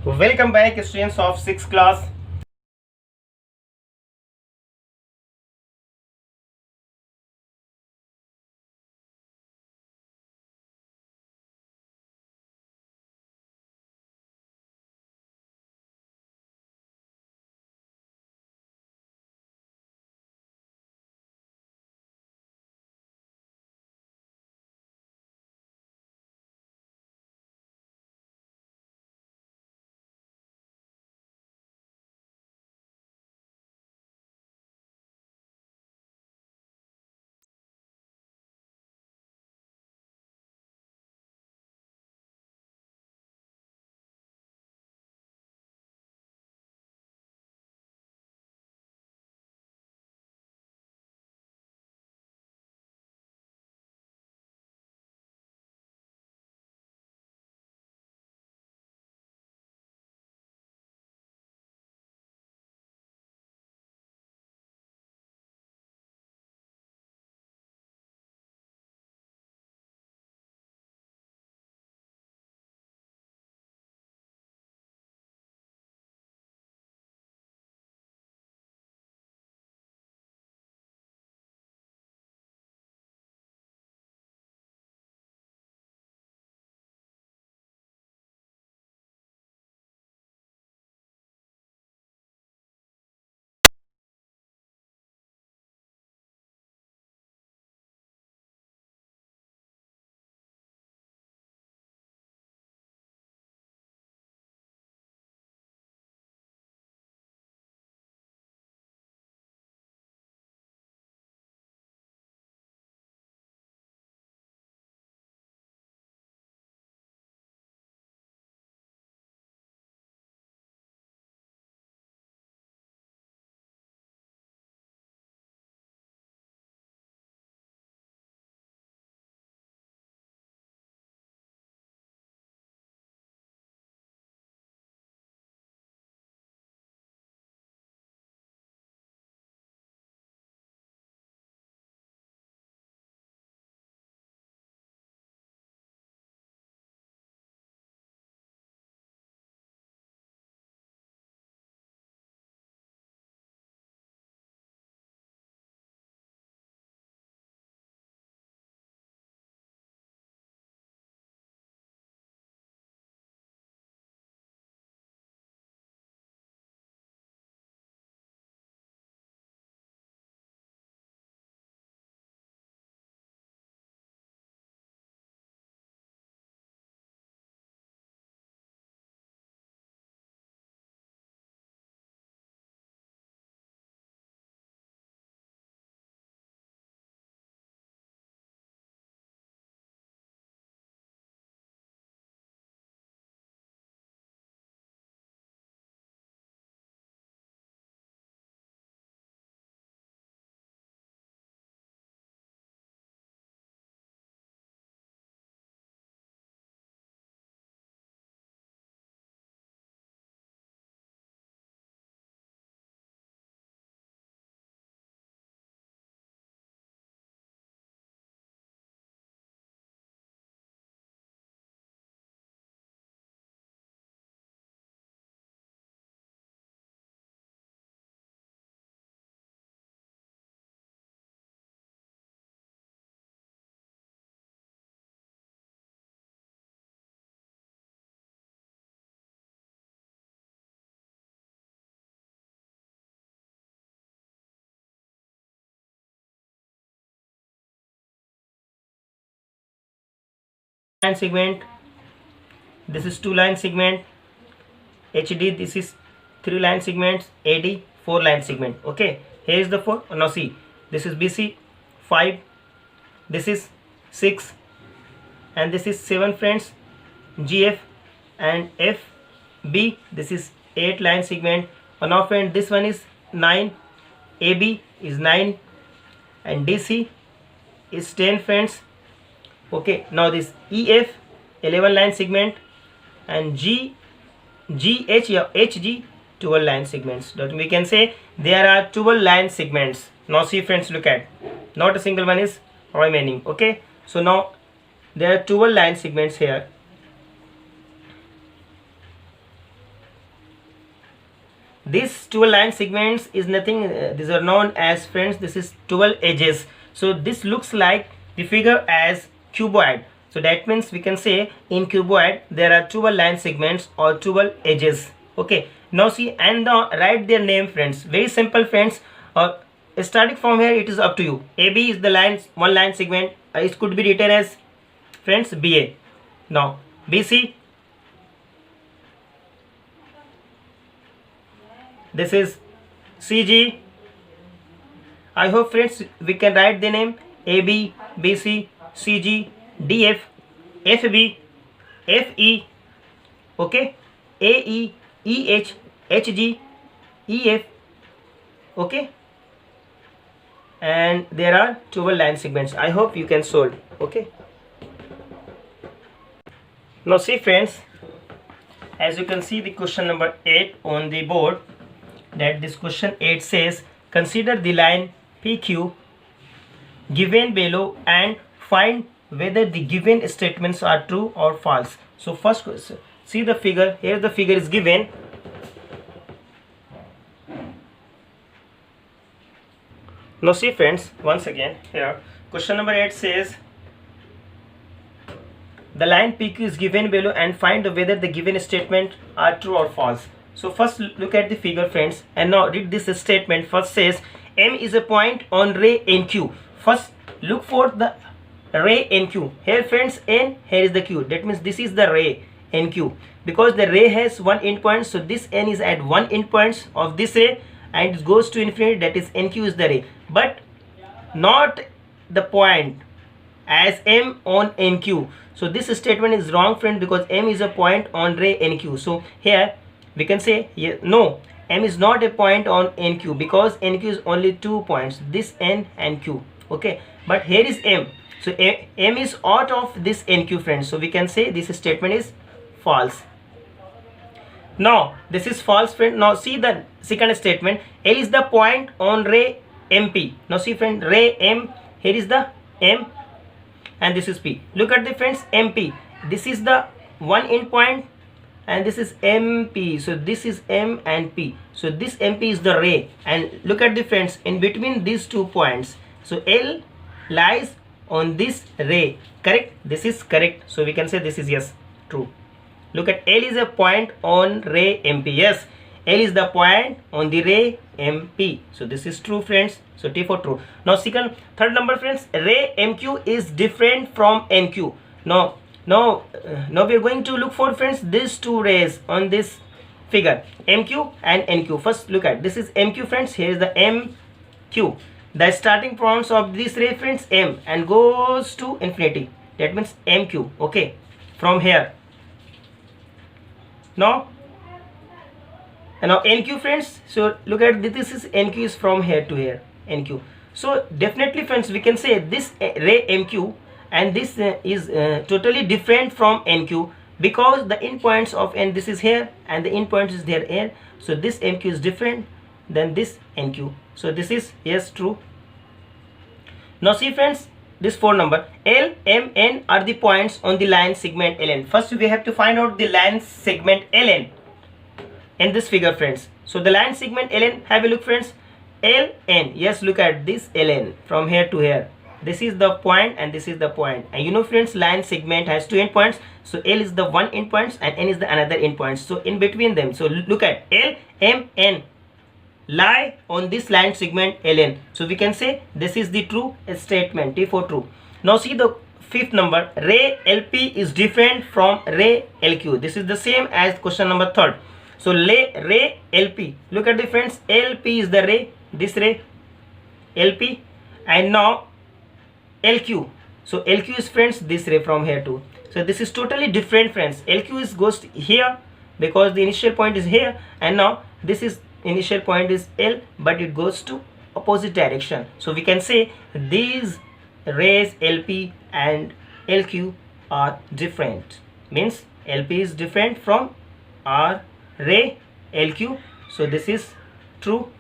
Welcome back, students of 6th class. Line segment. This is 2-line segment. HD. This is 3-line segments. AD 4-line segment. Okay. Here is the 4. Now see. This is BC 5. This is 6. And this is 7, friends. GF and FB. This is 8-line segment. Now friend, this one is 9. AB is 9 and DC is 10, friends. Okay, now this EF 11-line segment and GH or HG 12-line segments. That we can say there are 12-line segments. Now see, friends, look at, not a single one is remaining. Okay, so now there are 12-line segments here. These 12 line segments is nothing, these are known as, friends, this is 12 edges. So this looks like the figure as cuboid. So that means we can say in cuboid there are 12 line segments or 12 edges. Okay, now see, and now write their name, friends. Very simple, friends. Starting from here, it is up to you. AB is the line, one line segment. It could be written as, friends, BA. Now BC, this is CG. I hope, friends, we can write the name AB, BC, CG, DF, FB, FE, okay, AE, EH, HG, EF, okay, and there are 12 line segments. I hope you can solve. Okay, now see, friends, as you can see the question number 8 on the board, that this question 8 says, consider the line PQ given below and find whether the given statements are true or false. So first, see the figure. Here the figure is given. Now see, friends, once again here question number 8 says the line PQ is given below and find whether the given statement are true or false. So first look at the figure, friends, and now read this statement. First says M is a point on ray NQ. First look for the ray NQ. Here, friends, N, here is the Q. That means this is the ray NQ. Because the ray has one endpoint, so this N is at one endpoint of this ray and it goes to infinity, that is NQ is the ray. But not the point as M on NQ. So this statement is wrong, friend, because M is a point on ray NQ. So here we can say, no, M is not a point on NQ because NQ is only 2 points, this N and Q. Okay, but here is M. So M is out of this NQ, friends. So we can say this statement is false. Now this is false, friend. Now see the second statement. L is the point on ray MP. Now see, friend, ray M. Here is the M and this is P. Look at the, friends, MP. This is the one endpoint and this is MP. So this is M and P. So this MP is the ray. And look at the, friends, in between these 2 points. So L lies on this ray. Correct? This is correct. So we can say this is yes, true. Look at, L is a point on ray MP. Yes, L is the point on the ray MP. So this is true, friends. So T for true. Now third number, friends, ray MQ is different from NQ. Now we are going to look for, friends, these 2 rays on this figure, MQ and NQ. First look at, this is MQ, friends. Here is the MQ. The starting points of this ray, friends, M, and goes to infinity. That means MQ. Okay, from here. Now NQ, friends. So look at this is NQ is from here to here, NQ. So definitely, friends, we can say this ray MQ and this is totally different from NQ because the endpoints of N, this is here and the endpoints is there here. So this MQ is different than this NQ. So this is yes, true. Now see, friends, this 4 number, L, M, N are the points on the line segment LN. First we have to find out the line segment LN in this figure, friends. So the line segment LN, have a look, friends, LN. Yes, look at this LN from here to here. This is the point and this is the point. And you know, friends, line segment has 2 endpoints. So L is the one endpoint and N is the another endpoint. So in between them, so look at L, M, N lie on this line segment LN. So we can say this is the true statement, T for true. Now see the 5th number, ray LP is different from ray LQ. This is the same as question number 3rd. So ray LP, look at the, friends, LP is the ray, this ray LP, and now LQ. So LQ is, friends, this ray from here to. So this is totally different, friends. LQ is goes here because the initial point is here, and now this is initial point is L, but it goes to opposite direction. So we can say these rays LP and LQ are different. Means LP is different from our ray LQ. So this is true.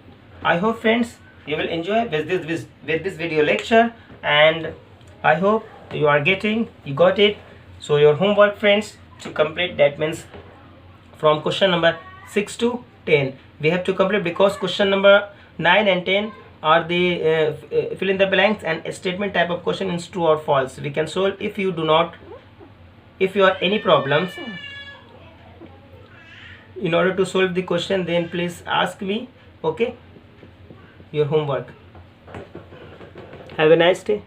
I hope, friends, you will enjoy with this video lecture, and I hope you got it. So your homework, friends, to complete, that means from question number 6 to 10, we have to complete, because question number 9 and 10 are the fill in the blanks and statement type of question is true or false. We can solve. If you have any problems in order to solve the question, then please ask me. Okay, your homework. Have a nice day.